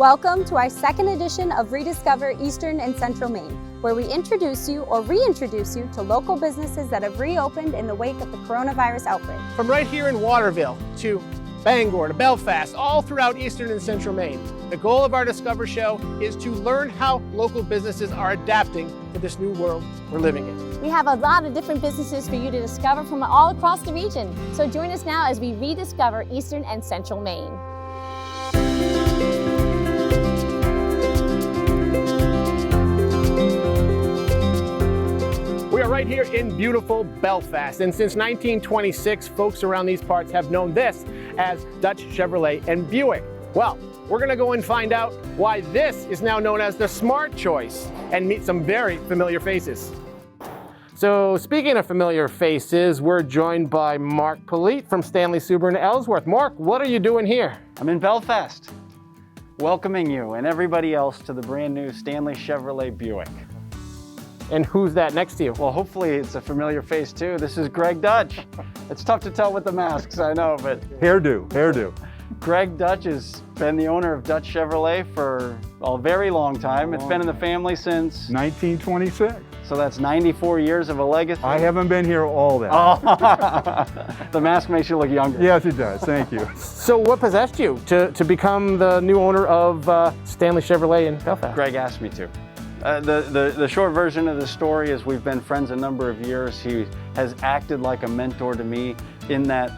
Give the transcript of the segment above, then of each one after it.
Welcome to our second edition of ReDiscover Eastern and Central Maine, where we introduce you or reintroduce you to local businesses that have reopened in the wake of the coronavirus outbreak. From right here in Waterville to Bangor to Belfast, all throughout Eastern and Central Maine. The goal of our Discover show is to learn how local businesses are adapting to this new world we're living in. We have a lot of different businesses for you to discover from all across the region. So join us now as we rediscover Eastern and Central Maine. We are right here in beautiful Belfast, and since 1926, folks around these parts have known this as Dutch Chevrolet and Buick. Well, we're gonna go and find out why this is now known as the smart choice and meet some very familiar faces. So speaking of familiar faces, we're joined by Mark Polite from Stanley Subaru in Ellsworth. Mark, what are you doing here? I'm in Belfast, welcoming you and everybody else to the brand new Stanley Chevrolet Buick. And who's that next to you? Well, hopefully it's a familiar face too. This is Greg Dutch. It's tough to tell with the masks, I know, but... Hairdo. Greg Dutch has been the owner of Dutch Chevrolet for a very long time. It's been in the family since... 1926. So that's 94 years of a legacy. I haven't been here all that. Oh. The mask makes you look younger. Yes, it does. Thank you. So what possessed you to become the new owner of Stanley Chevrolet in Belfast? Greg asked me to. The short version of the story is we've been friends a number of years. He has acted like a mentor to me in that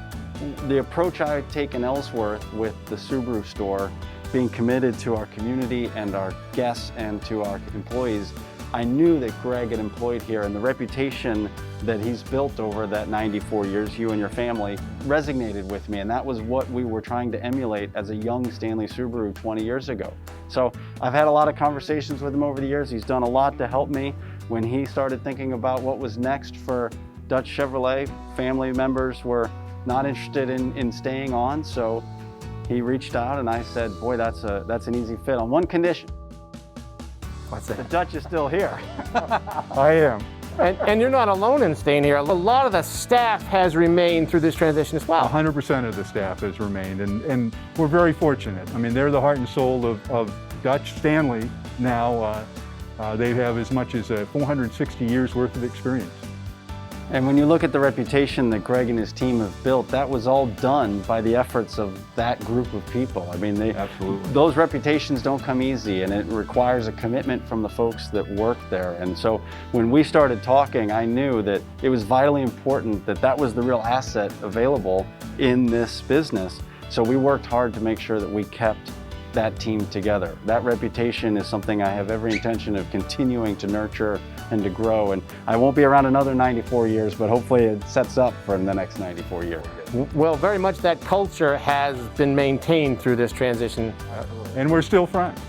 the approach I take in Ellsworth with the Subaru store, being committed to our community and our guests and to our employees, I knew that Greg had employed here, and the reputation that he's built over that 94 years, you and your family, resonated with me, and that was what we were trying to emulate as a young Stanley Subaru 20 years ago. So I've had a lot of conversations with him over the years. He's done a lot to help me. When he started thinking about what was next for Dutch Chevrolet, family members were not interested in staying on, so he reached out and I said, boy, that's an easy fit on one condition. What's that? The Dutch is still here. I am. And you're not alone in staying here. A lot of the staff has remained through this transition as well. 100% of the staff has remained, and we're very fortunate. I mean, they're the heart and soul of Dutch Stanley now. They have as much as 460 years worth of experience. And when you look at the reputation that Greg and his team have built, that was all done by the efforts of that group of people. I mean, Absolutely. Those reputations don't come easy, and it requires a commitment from the folks that work there. And so when we started talking, I knew that it was vitally important that that was the real asset available in this business. So we worked hard to make sure that we kept that team together. That reputation is something I have every intention of continuing to nurture and to grow. And I won't be around another 94 years, but hopefully it sets up for the next 94 years. Well, very much that culture has been maintained through this transition. And we're still friends.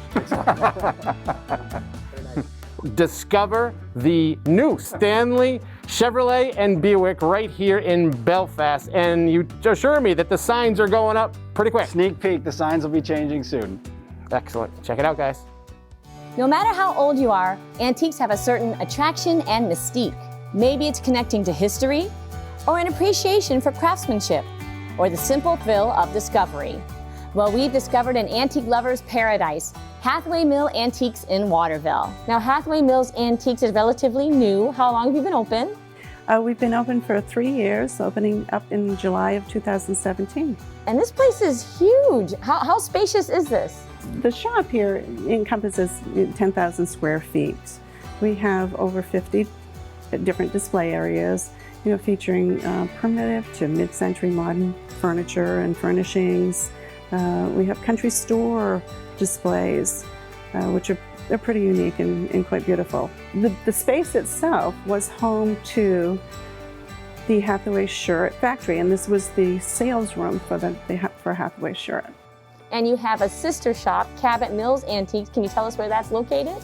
Discover the new Stanley Chevrolet and Buick right here in Belfast, and you assure me that the signs are going up pretty quick. Sneak peek, the signs will be changing soon. Excellent. Check it out, guys. No matter how old you are, antiques have a certain attraction and mystique. Maybe it's connecting to history, or an appreciation for craftsmanship, or the simple thrill of discovery. Well, we've discovered an antique lover's paradise, Hathaway Mill Antiques in Waterville. Now, Hathaway Mills Antiques is relatively new. How long have you been open? We've been open for 3 years, opening up in July of 2017. And this place is huge. How spacious is this? The shop here encompasses 10,000 square feet. We have over 50 different display areas, featuring primitive to mid-century modern furniture and furnishings. We have country store displays, which are pretty unique and quite beautiful. The space itself was home to the Hathaway Shirt factory, and this was the sales room for Hathaway Shirt. And you have a sister shop, Cabot Mills Antiques. Can you tell us where that's located?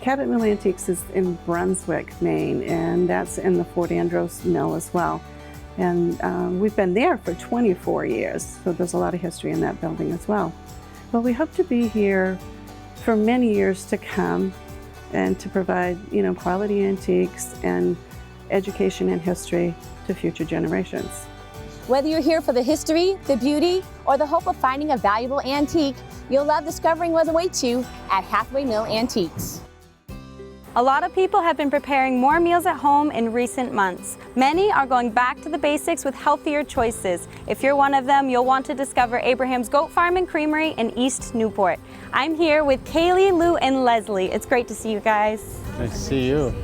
Cabot Mill Antiques is in Brunswick, Maine, and that's in the Fort Andros Mill as well. And we've been there for 24 years, so there's a lot of history in that building as well. But we hope to be here for many years to come and to provide, quality antiques and education and history to future generations. Whether you're here for the history, the beauty, or the hope of finding a valuable antique, you'll love discovering what awaits you at Hathaway Mill Antiques. A lot of people have been preparing more meals at home in recent months. Many are going back to the basics with healthier choices. If you're one of them, you'll want to discover Abraham's Goat Farm and Creamery in East Newport. I'm here with Kaylee, Lou, and Leslie. It's great to see you guys. Nice to see you.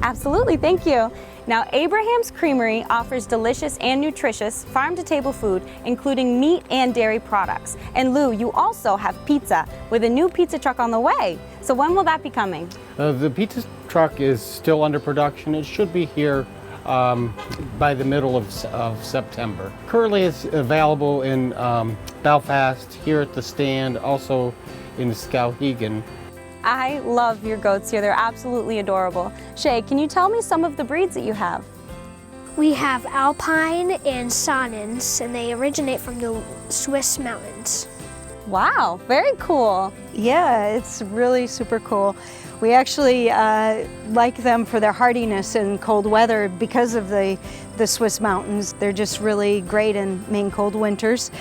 Absolutely, thank you. Now, Abraham's Creamery offers delicious and nutritious farm-to-table food, including meat and dairy products. And Lou, you also have pizza with a new pizza truck on the way. So when will that be coming? The pizza truck is still under production. It should be here by the middle of September. Currently it's available in Belfast, here at the stand, also in Skowhegan. I love your goats here. They're absolutely adorable. Shay, can you tell me some of the breeds that you have? We have Alpine and Sonnens, and they originate from the Swiss mountains. Wow, very cool. Yeah, it's really super cool. We actually like them for their hardiness in cold weather because of the Swiss mountains. They're just really great in Maine cold winters.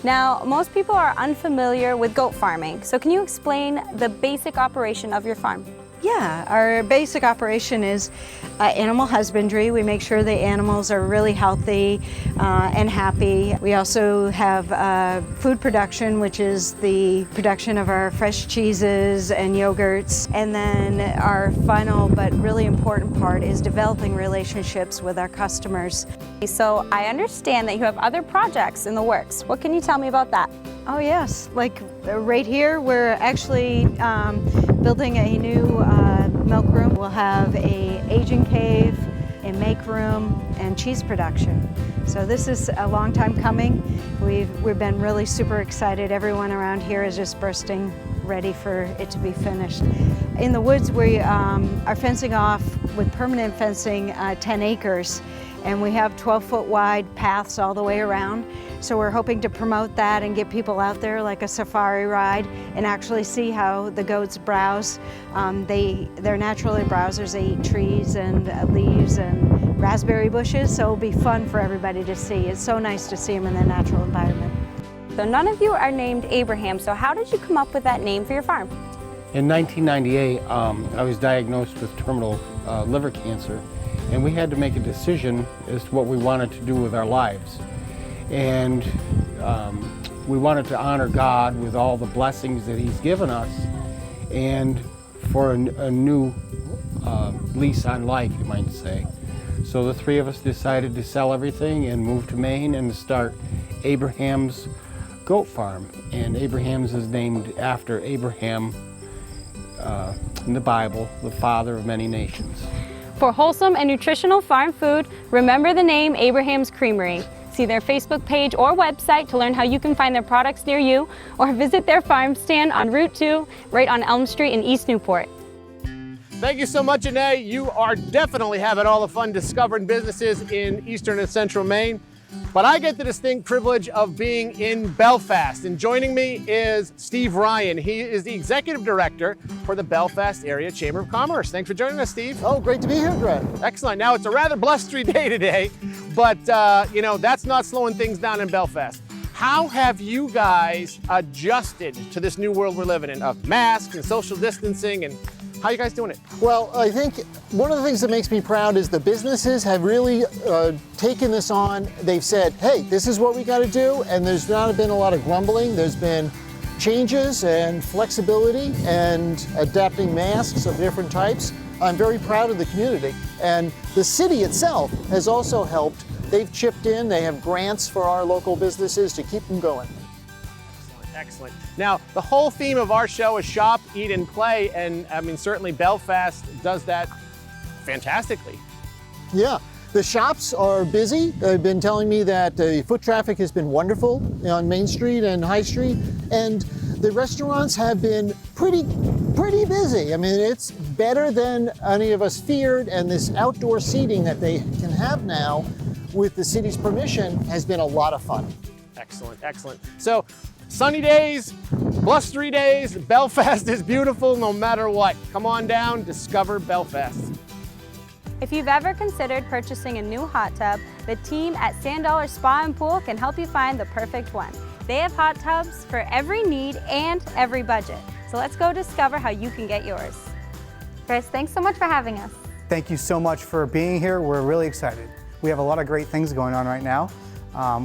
Now, most people are unfamiliar with goat farming, so can you explain the basic operation of your farm? Yeah, our basic operation is animal husbandry. We make sure the animals are really healthy and happy. We also have food production, which is the production of our fresh cheeses and yogurts. And then our final but really important part is developing relationships with our customers. So I understand that you have other projects in the works. What can you tell me about that? Oh yes, like right here we're actually building a new milk room. We'll have a aging cave, a make room, and cheese production. So this is a long time coming. We've been really super excited. Everyone around here is just bursting ready for it to be finished. In the woods we are fencing off with permanent fencing 10 acres, and we have 12-foot wide paths all the way around. So we're hoping to promote that and get people out there like a safari ride and actually see how the goats browse. They're naturally browsers. They eat trees and leaves and raspberry bushes, so it'll be fun for everybody to see. It's so nice to see them in their natural environment. So none of you are named Abraham, so how did you come up with that name for your farm? In 1998, I was diagnosed with terminal liver cancer, and we had to make a decision as to what we wanted to do with our lives. And we wanted to honor God with all the blessings that He's given us, and for a new lease on life, you might say. So the three of us decided to sell everything and move to Maine and start Abraham's Goat Farm. And Abraham's is named after Abraham in the Bible, the father of many nations. For wholesome and nutritional farm food, remember the name Abraham's Creamery. See their Facebook page or website to learn how you can find their products near you, or visit their farm stand on Route 2, right on Elm Street in East Newport. Thank you so much, Anae. You are definitely having all the fun discovering businesses in Eastern and Central Maine. But I get the distinct privilege of being in Belfast, and joining me is Steve Ryan. He is the Executive Director for the Belfast Area Chamber of Commerce. Thanks for joining us, Steve. Oh, great to be here, Greg. Excellent. Now, it's a rather blustery day today, but you know, that's not slowing things down in Belfast. How have you guys adjusted to this new world we're living in of masks and social distancing, and how are you guys doing it? Well, I think one of the things that makes me proud is the businesses have really taken this on. They've said, hey, this is what we got to do, and there's not been a lot of grumbling. There's been changes and flexibility and adapting masks of different types. I'm very proud of the community, and the city itself has also helped. They've chipped in. They have grants for our local businesses to keep them going. Excellent. Now, the whole theme of our show is shop, eat, and play, and I mean, certainly Belfast does that fantastically. Yeah, the shops are busy. They've been telling me that the foot traffic has been wonderful on Main Street and High Street, and the restaurants have been pretty busy. I mean, it's better than any of us feared, and this outdoor seating that they can have now with the city's permission has been a lot of fun. Excellent, excellent. So, sunny days, blustery days, Belfast is beautiful no matter what. Come on down, discover Belfast. If you've ever considered purchasing a new hot tub, the team at Sand Dollar Spa and Pool can help you find the perfect one. They have hot tubs for every need and every budget. So let's go discover how you can get yours. Chris, thanks so much for having us. Thank you so much for being here. We're really excited. We have a lot of great things going on right now.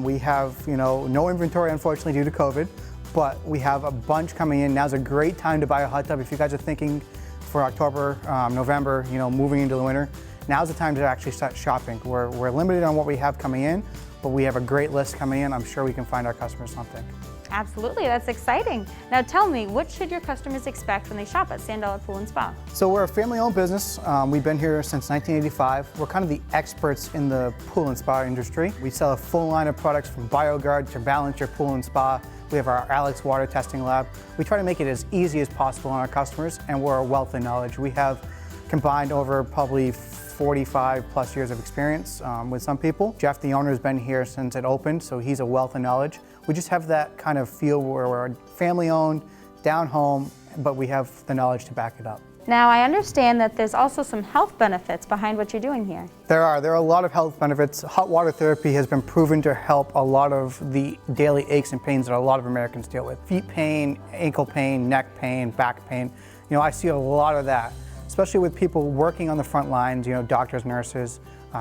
We have, no inventory, unfortunately, due to COVID, but we have a bunch coming in. Now's a great time to buy a hot tub. If you guys are thinking for October, November, moving into the winter, now's the time to actually start shopping. We're limited on what we have coming in, but we have a great list coming in. I'm sure we can find our customers something. Absolutely, that's exciting. Now tell me, what should your customers expect when they shop at Sand Dollar Pool and Spa? So we're a family-owned business. We've been here since 1985. We're kind of the experts in the pool and spa industry. We sell a full line of products from BioGuard to balance your pool and spa. We have our Alex water testing lab. We try to make it as easy as possible on our customers, and we're a wealth of knowledge. We have combined over probably 45 plus years of experience with some people. Jeff, the owner, has been here since it opened, so he's a wealth of knowledge. We just have that kind of feel where we're family owned, down home, but we have the knowledge to back it up. Now I understand that there's also some health benefits behind what you're doing here. There are a lot of health benefits. Hot water therapy has been proven to help a lot of the daily aches and pains that a lot of Americans deal with. Feet pain, ankle pain, neck pain, back pain. I see a lot of that, especially with people working on the front lines, doctors, nurses,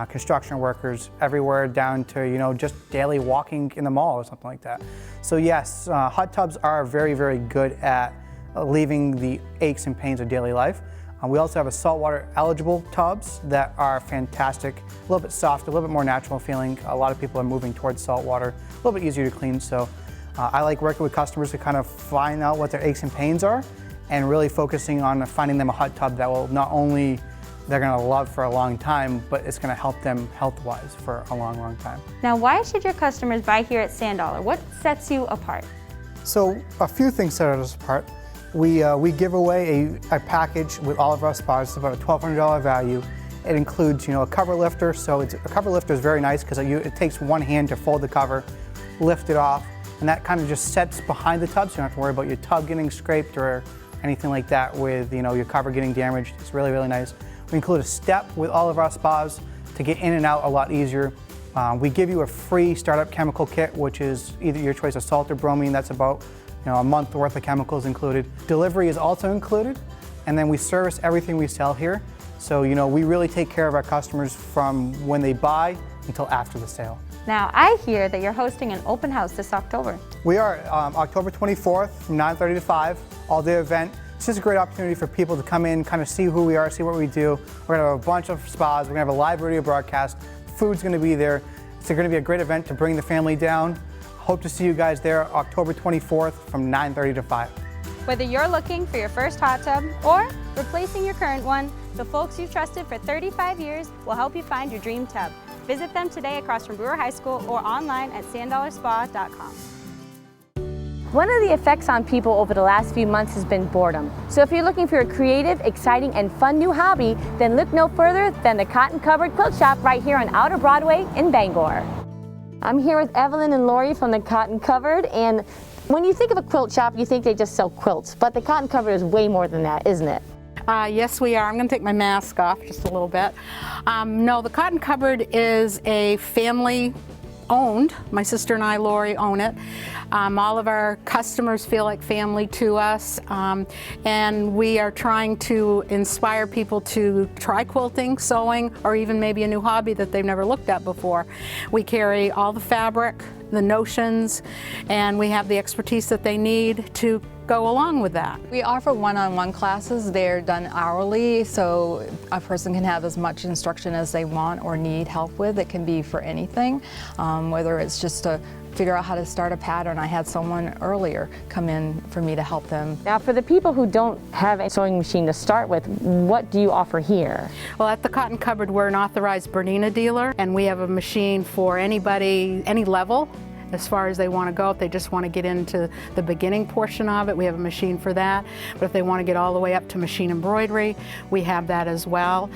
construction workers, everywhere down to, just daily walking in the mall or something like that. So yes, hot tubs are very, very good at alleviating the aches and pains of daily life. We also have a saltwater eligible tubs that are fantastic, a little bit softer, a little bit more natural feeling. A lot of people are moving towards saltwater, a little bit easier to clean. So I like working with customers to kind of find out what their aches and pains are and really focusing on finding them a hot tub that will not only they're going to love for a long time, but it's going to help them health-wise for a long, long time. Now, why should your customers buy here at Sand Dollar? What sets you apart? So a few things set us apart. We give away a package with all of our spas. It's about a $1,200 value. It includes, a cover lifter. So a cover lifter is very nice because it takes one hand to fold the cover, lift it off, and that kind of just sets behind the tub, so you don't have to worry about your tub getting scraped or anything like that with your cover getting damaged. It's really, really nice. We include a step with all of our spas to get in and out a lot easier. We give you a free startup chemical kit, which is either your choice of salt or bromine. That's about a month worth of chemicals included. Delivery is also included, and then we service everything we sell here. So we really take care of our customers from when they buy until after the sale. Now I hear that you're hosting an open house this October. We are October 24th from 9:30 to 5, all-day event. It's just a great opportunity for people to come in, kind of see who we are, see what we do. We're gonna have a bunch of spas, we're gonna have a live radio broadcast, food's gonna be there. It's gonna be a great event to bring the family down. Hope to see you guys there October 24th from 9:30 to 5. Whether you're looking for your first hot tub or replacing your current one, the folks you've trusted for 35 years will help you find your dream tub. Visit them today across from Brewer High School or online at sandollarspa.com. One of the effects on people over the last few months has been boredom. So if you're looking for a creative, exciting, and fun new hobby, then look no further than the Cotton Cupboard Quilt Shop right here on Outer Broadway in Bangor. I'm here with Evelyn and Lori from the Cotton Cupboard, and when you think of a quilt shop, you think they just sell quilts, but the Cotton Cupboard is way more than that, isn't it? Yes, we are. I'm going to take my mask off just a little bit. No, the Cotton Cupboard is a family owned. My sister and I, Lori, own it. All of our customers feel like family to us, and we are trying to inspire people to try quilting, sewing, or even maybe a new hobby that they've never looked at before. We carry all the fabric, the notions, and we have the expertise that they need to go along with that. We offer one-on-one classes. They're done hourly, so a person can have as much instruction as they want or need help with. It can be for anything, whether it's just to figure out how to start a pattern. I had someone earlier come in for me to help them. Now, for the people who don't have a sewing machine to start with, what do you offer here? Well, at the Cotton Cupboard, we're an authorized Bernina dealer, and we have a machine for anybody, any level. as far as they want to go. If they just want to get into the beginning portion of it, we have a machine for that. But if they want to get all the way up to machine embroidery, we have that as well.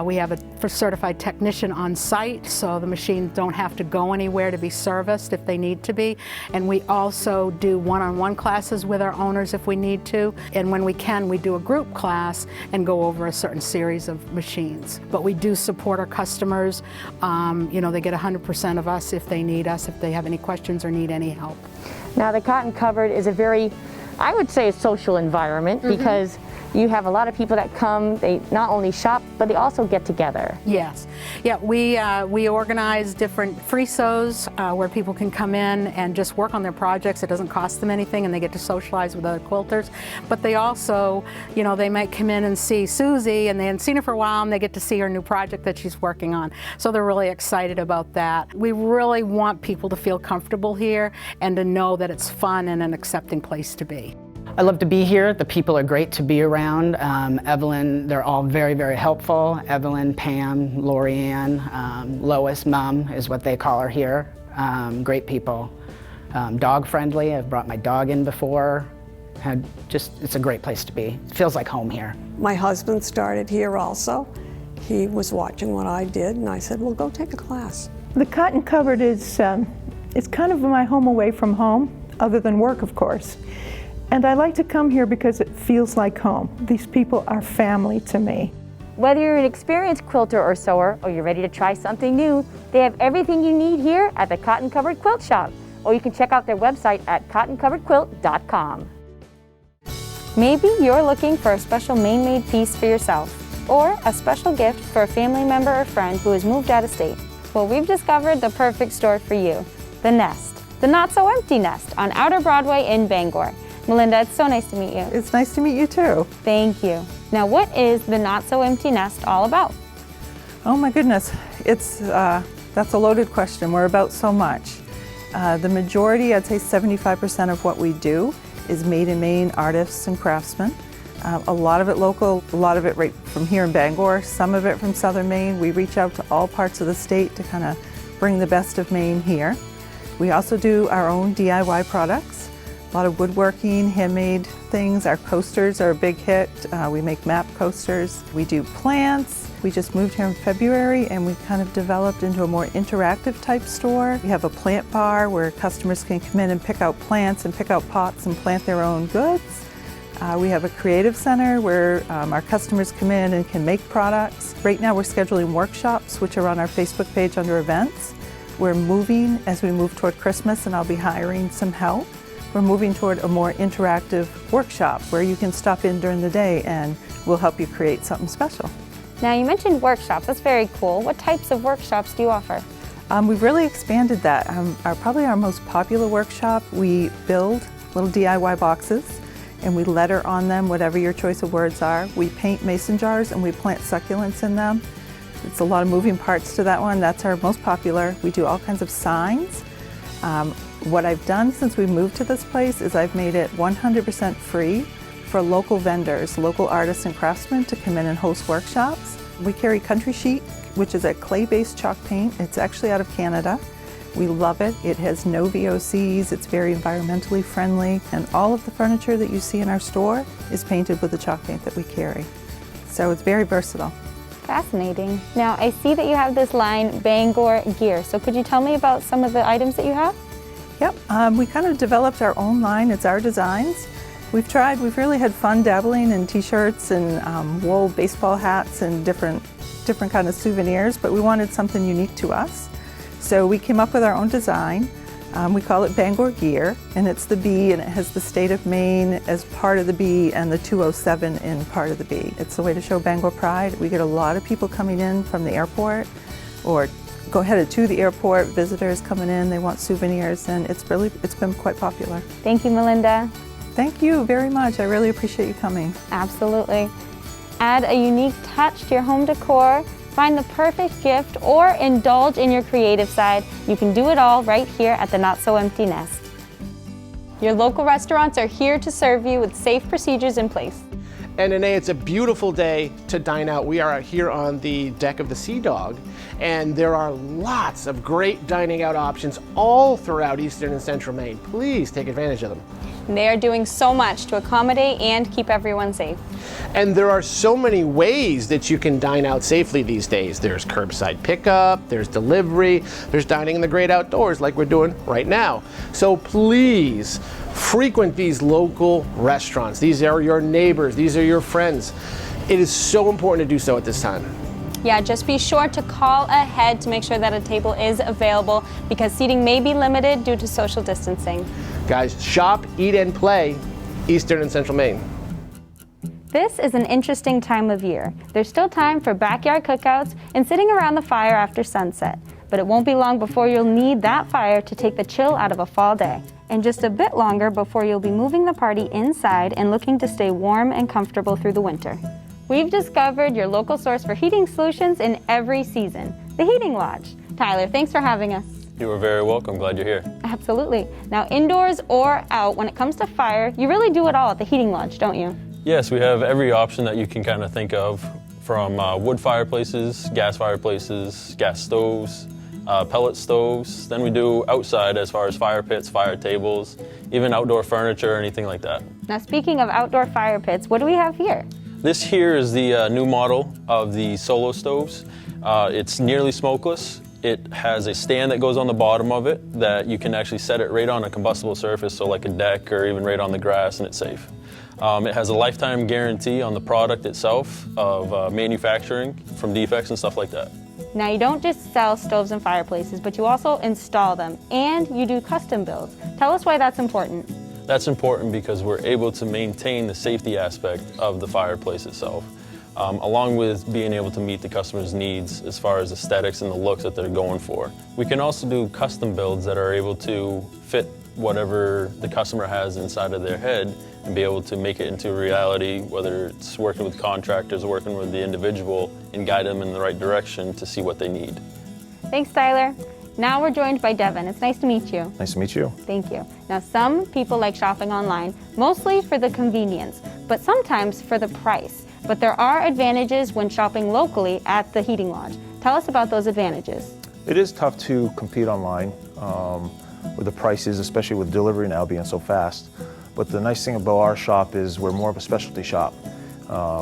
We have a certified technician on site, so the machines don't have to go anywhere to be serviced if they need to be. And we also do one-on-one classes with our owners if we need to. And when we can, we do a group class and go over a certain series of machines. But we do support our customers. You know, they get 100% of us if they need us, if they have any questions or need any help. Now the Cotton Cupboard is a very, I would say, a social environment because you have a lot of people that come, they not only shop, but they also get together. Yes. Yeah, we organize different free sews where people can come in and just work on their projects. It doesn't cost them anything and they get to socialize with other quilters. But they also, you know, they might come in and see Susie and they hadn't seen her for a while and they get to see her new project that she's working on. So they're really excited about that. We really want people to feel comfortable here and to know that it's fun and an accepting place to be. I love to be here. The people are great to be around. Evelyn, they're all very, very helpful. Evelyn, Pam, Lori Ann, Lois, Mom is what they call her here. Great people. Dog friendly. I've brought my dog in before. It's a great place to be. It feels like home here. My husband started here also. He was watching what I did and I said, well, go take a class. The Cotton Cupboard is it's kind of my home away from home, other than work, of course. And I like to come here because it feels like home. These people are family to me. Whether you're an experienced quilter or sewer, or you're ready to try something new, they have everything you need here at the Cotton Cupboard Quilt Shop. Or you can check out their website at cottoncupboardquilt.com. Maybe you're looking for a special Maine-made piece for yourself, or a special gift for a family member or friend who has moved out of state. Well, we've discovered the perfect store for you, The Nest. The not-so-empty Nest on Outer Broadway in Bangor. Melinda, it's so nice to meet you. It's nice to meet you too. Thank you. Now, what is the Not-So-Empty Nest all about? Oh my goodness, that's a loaded question. We're about so much. The majority, I'd say 75% of what we do is made in Maine artists and craftsmen. A lot of it local, a lot of it right from here in Bangor, some of it from southern Maine. We reach out to all parts of the state to kind of bring the best of Maine here. We also do our own DIY products. A lot of woodworking, handmade things. Our coasters are a big hit. We make map coasters. We do plants. We just moved here in February and we kind of developed into a more interactive type store. We have a plant bar where customers can come in and pick out plants and pick out pots and plant their own goods. We have a creative center where our customers come in and can make products. Right now we're scheduling workshops which are on our Facebook page under events. We're moving as we move toward Christmas and I'll be hiring some help. We're moving toward a more interactive workshop where you can stop in during the day and we'll help you create something special. Now, you mentioned workshops. That's very cool. What types of workshops do you offer? We've really expanded that. Probably our most popular workshop, we build little DIY boxes and we letter on them whatever your choice of words are. We paint mason jars and we plant succulents in them. It's a lot of moving parts to that one. That's our most popular. We do all kinds of signs. What I've done since we moved to this place is I've made it 100% free for local vendors, local artists and craftsmen to come in and host workshops. We carry Country Sheet, which is a clay-based chalk paint. It's actually out of Canada. We love it. It has no VOCs. It's very environmentally friendly. And all of the furniture that you see in our store is painted with the chalk paint that we carry. So it's very versatile. Fascinating. Now, I see that you have this line, Bangor Gear. So could you tell me about some of the items that you have? Yep, we kind of developed our own line. It's our designs. We've really had fun dabbling in t-shirts and wool baseball hats and different kind of souvenirs, but we wanted something unique to us. So we came up with our own design. We call it Bangor Gear, and it's the B, and it has the state of Maine as part of the B and the 207 in part of the B. It's a way to show Bangor pride. We get a lot of people coming in from the airport or headed to the airport, visitors coming in, they want souvenirs, and it's been quite popular. Thank you, Melinda. Thank you very much. I really appreciate you coming. Absolutely. Add a unique touch to your home decor, find the perfect gift, or indulge in your creative side. You can do it all right here at the Not So Empty Nest. Your local restaurants are here to serve you with safe procedures in place. And Ine, it's a beautiful day to dine out. We are here on the deck of the Sea Dog, and there are lots of great dining out options all throughout eastern and central Maine. Please take advantage of them. They are doing so much to accommodate and keep everyone safe. And there are so many ways that you can dine out safely these days. There's curbside pickup, there's delivery, there's dining in the great outdoors like we're doing right now. So please frequent these local restaurants. These are your neighbors, these are your friends. It is so important to do so at this time. Yeah, just be sure to call ahead to make sure that a table is available because seating may be limited due to social distancing. Guys, shop, eat, and play, Eastern and Central Maine. This is an interesting time of year. There's still time for backyard cookouts and sitting around the fire after sunset. But it won't be long before you'll need that fire to take the chill out of a fall day. And just a bit longer before you'll be moving the party inside and looking to stay warm and comfortable through the winter. We've discovered your local source for heating solutions in every season, the Heating Lodge. Tyler, thanks for having us. You are very welcome. Glad you're here. Absolutely. Now, indoors or out, when it comes to fire, you really do it all at the Heating Lodge, don't you? Yes, we have every option that you can kind of think of, from wood fireplaces, gas fireplaces, gas stoves, pellet stoves. Then we do outside as far as fire pits, fire tables, even outdoor furniture, anything like that. Now, speaking of outdoor fire pits, what do we have here? This here is the new model of the Solo stoves. It's nearly smokeless. It has a stand that goes on the bottom of it that you can actually set it right on a combustible surface, so like a deck or even right on the grass, and it's safe. It has a lifetime guarantee on the product itself of manufacturing from defects and stuff like that. Now, you don't just sell stoves and fireplaces, but you also install them, and you do custom builds. Tell us why that's important. That's important because we're able to maintain the safety aspect of the fireplace itself, along with being able to meet the customer's needs as far as aesthetics and the looks that they're going for. We can also do custom builds that are able to fit whatever the customer has inside of their head and be able to make it into reality, whether it's working with contractors or working with the individual, and guide them in the right direction to see what they need. Thanks, Tyler. Now we're joined by Devin. It's nice to meet you. Nice to meet you. Thank you. Now, some people like shopping online, mostly for the convenience, but sometimes for the price. But there are advantages when shopping locally at the Heating Lodge. Tell us about those advantages. It is tough to compete online with the prices, especially with delivery now being so fast. But the nice thing about our shop is we're more of a specialty shop.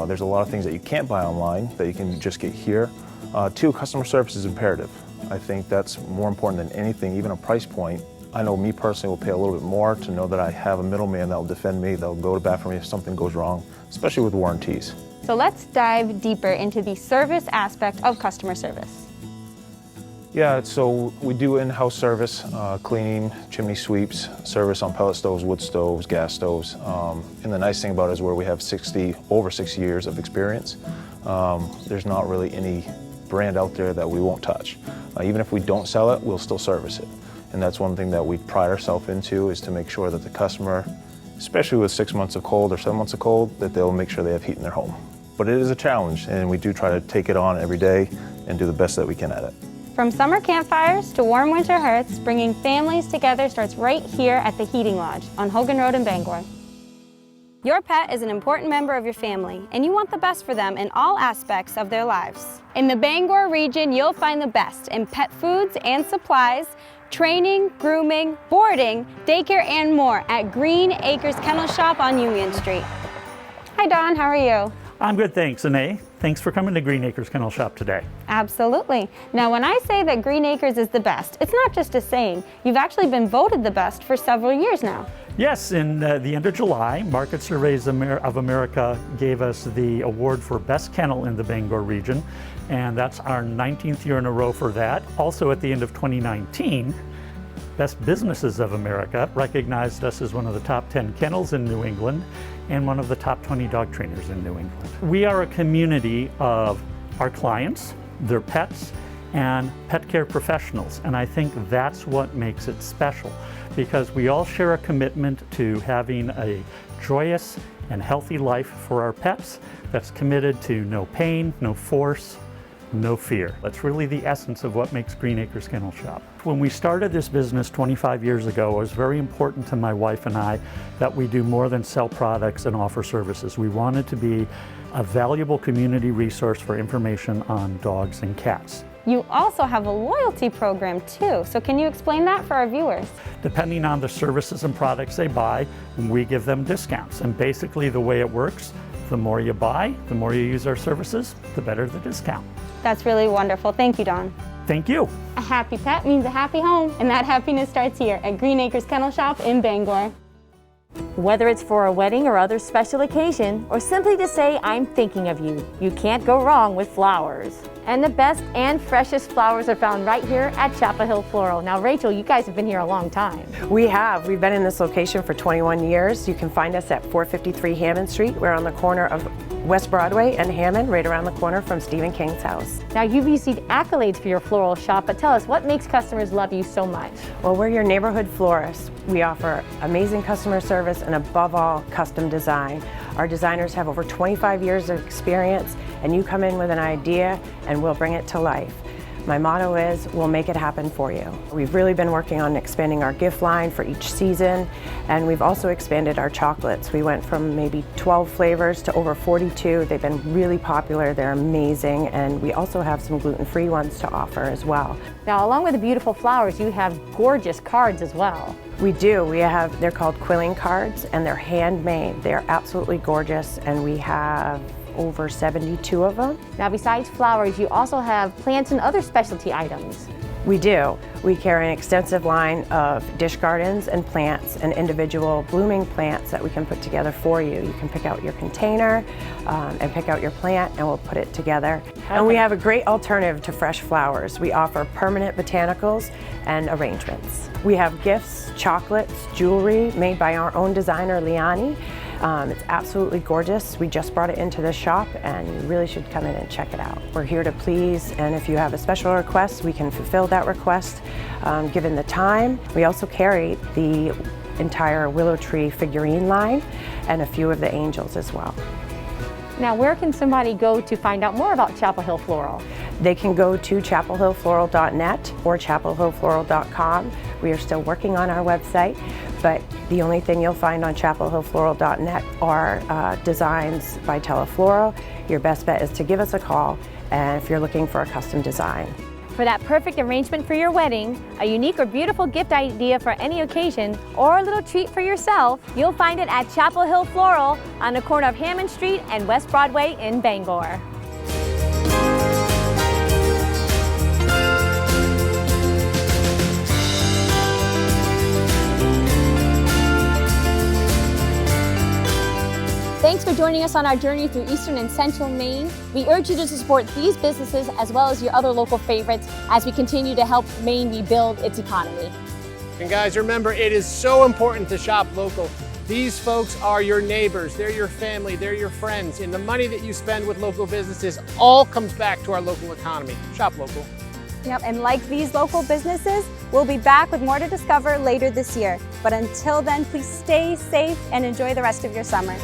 There's a lot of things that you can't buy online that you can just get here. Two, customer service is imperative. I think that's more important than anything, even a price point. I know me personally will pay a little bit more to know that I have a middleman that will defend me, that will go to bat for me if something goes wrong, especially with warranties. So let's dive deeper into the service aspect of customer service. Yeah, so we do in-house service, cleaning, chimney sweeps, service on pellet stoves, wood stoves, gas stoves. And the nice thing about it is where we have over 60 years of experience, there's not really any brand out there that we won't touch. Even if we don't sell it, we'll still service it. And that's one thing that we pride ourselves into, is to make sure that the customer, especially with 6 months of cold or 7 months of cold, that they'll make sure they have heat in their home. But it is a challenge, and we do try to take it on every day and do the best that we can at it. From summer campfires to warm winter hearths, bringing families together starts right here at the Heating Lodge on Hogan Road in Bangor. Your pet is an important member of your family, and you want the best for them in all aspects of their lives. In the Bangor region, you'll find the best in pet foods and supplies, training, grooming, boarding, daycare, and more at Green Acres Kennel Shop on Union Street. Hi, Don. How are you? I'm good, thanks, Ine. Thanks for coming to Green Acres Kennel Shop today. Absolutely. Now, when I say that Green Acres is the best, it's not just a saying. You've actually been voted the best for several years now. Yes, in the end of July, Market Surveys of America gave us the award for Best Kennel in the Bangor region, and that's our 19th year in a row for that. Also at the end of 2019, Best Businesses of America recognized us as one of the top 10 kennels in New England and one of the top 20 dog trainers in New England. We are a community of our clients, their pets, and pet care professionals, and I think that's what makes it special, because we all share a commitment to having a joyous and healthy life for our pets that's committed to no pain, no force, no fear. That's really the essence of what makes Green Acres Kennel Shop. When we started this business 25 years ago, it was very important to my wife and I that we do more than sell products and offer services. We wanted to be a valuable community resource for information on dogs and cats. You also have a loyalty program too, so can you explain that for our viewers? Depending on the services and products they buy, we give them discounts. And basically the way it works, the more you buy, the more you use our services, the better the discount. That's really wonderful. Thank you, Don. Thank you. A happy pet means a happy home, and that happiness starts here at Green Acres Kennel Shop in Bangor. Whether it's for a wedding or other special occasion, or simply to say, I'm thinking of you, you can't go wrong with flowers. And the best and freshest flowers are found right here at Chapel Hill Floral. Now, Rachel, you guys have been here a long time. We have. We've been in this location for 21 years. You can find us at 453 Hammond Street. We're on the corner of West Broadway and Hammond, right around the corner from Stephen King's house. Now, you've received accolades for your floral shop, but tell us, what makes customers love you so much? Well, we're your neighborhood florist. We offer amazing customer service and above all, custom design. Our designers have over 25 years of experience, and you come in with an idea and we'll bring it to life. My motto is, we'll make it happen for you. We've really been working on expanding our gift line for each season, and we've also expanded our chocolates. We went from maybe 12 flavors to over 42. They've been really popular, they're amazing, and we also have some gluten-free ones to offer as well. Now, along with the beautiful flowers, you have gorgeous cards as well. We do. They're called quilling cards, and they're handmade. They're absolutely gorgeous, and we have over 72 of them. Now, besides flowers, you also have plants and other specialty items. We do. We carry an extensive line of dish gardens and plants and individual blooming plants that we can put together for you. You can pick out your container and pick out your plant, and we'll put it together. And we have a great alternative to fresh flowers. We offer permanent botanicals and arrangements. We have gifts, chocolates, jewelry made by our own designer, Liani. It's absolutely gorgeous. We just brought it into the shop, and you really should come in and check it out. We're here to please, and if you have a special request, we can fulfill that request given the time. We also carry the entire willow tree figurine line and a few of the angels as well. Now, where can somebody go to find out more about Chapel Hill Floral? They can go to chapelhillfloral.net or chapelhillfloral.com. We are still working on our website, but the only thing you'll find on chapelhillfloral.net are designs by Telefloral. Your best bet is to give us a call, and if you're looking for a custom design. For that perfect arrangement for your wedding, a unique or beautiful gift idea for any occasion, or a little treat for yourself, you'll find it at Chapel Hill Floral on the corner of Hammond Street and West Broadway in Bangor. Thanks for joining us on our journey through Eastern and Central Maine. We urge you to support these businesses as well as your other local favorites as we continue to help Maine rebuild its economy. And guys, remember, it is so important to shop local. These folks are your neighbors, they're your family, they're your friends, and the money that you spend with local businesses all comes back to our local economy. Shop local. Yep, and like these local businesses, we'll be back with more to discover later this year. But until then, please stay safe and enjoy the rest of your summer.